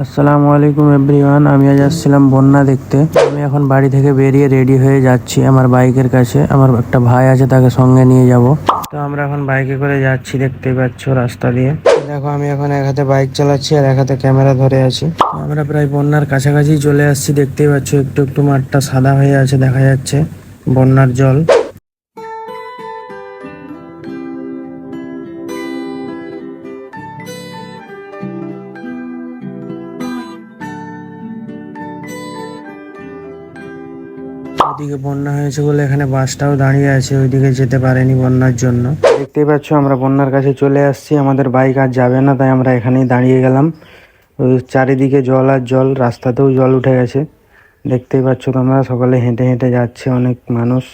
আসসালামু আলাইকুম এভরিওয়ান। আমি আজ আসছিলাম বন্যা দেখতে। আমি এখন বাড়ি থেকে বেরিয়ে রেডি হয়ে যাচ্ছি আমার বাইকের কাছে। আমার একটা ভাই আছে, তাকে সঙ্গে নিয়ে যাব। তো আমরা এখন বাইকে করে যাচ্ছি, দেখতেই পাচ্ছ রাস্তা দিয়ে। দেখো, আমি এখন এক হাতে বাইক চালাচ্ছি আর এক হাতে ক্যামেরা ধরে আছি। আমরা প্রায় বন্যার কাছাকাছি চলে আসছি, দেখতেই পাচ্ছ একটু একটু মাঠটা সাদা হয়ে আছে, দেখা যাচ্ছে বন্যার জল। ওইদিকে বন্যা হয়েছে বলে এখানে বাসটাও দাঁড়িয়ে আছে, ওইদিকে যেতে পারেনি বন্যার জন্য। দেখতেই পাচ্ছ আমরা বন্যার কাছে চলে আসছি, আমাদের বাইক আর যাবে না, তাই আমরা এখানেই দাঁড়িয়ে গেলাম। ওই চারিদিকে জল আর জল, রাস্তাতেও জল উঠে গেছে। দেখতেই পাচ্ছ তোমরা, সকলে হেঁটে হেঁটে যাচ্ছে, অনেক মানুষ।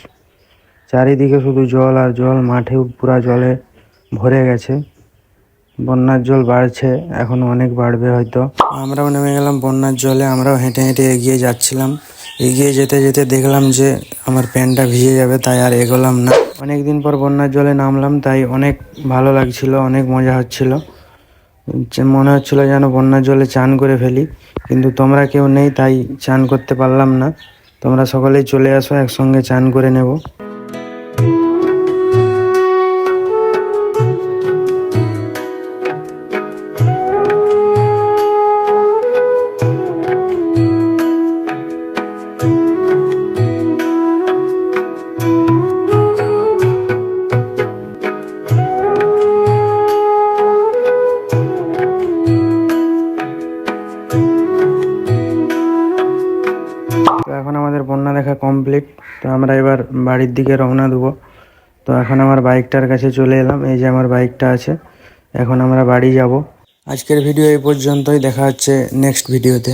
চারিদিকে শুধু জল আর জল, মাঠেও পুরা জলে ভরে গেছে। বন্যার জল বাড়ছে, এখন অনেক বাড়বে হয়তো। আমরাও নেমে গেলাম বন্যার জলে, আমরাও হেঁটে হেঁটে এগিয়ে যাচ্ছিলাম। এগিয়ে যেতে যেতে দেখলাম যে আমার প্যান্টটা ভিজে যাবে, তাই আর এগোলাম না। অনেকদিন পর বন্যার জলে নামলাম, তাই অনেক ভালো লাগছিল, অনেক মজা হচ্ছিল। মনে হচ্ছিল যেন বন্যার জলে চান করে ফেলি, কিন্তু তোমরা কেউ নেই, তাই চান করতে পারলাম না। তোমরা সকলেই চলে আসো, একসঙ্গে চান করে নেব। তো এখন আমাদের বন্যা দেখা কমপ্লিট। তো আমরা এবার বাড়ির দিকে রওনা দেবো। তো এখন আমার বাইকটার কাছে চলে এলাম, এই যে আমার বাইকটা আছে। এখন আমরা বাড়ি যাব। আজকের ভিডিও এই পর্যন্তই, দেখা হচ্ছে নেক্সট ভিডিওতে।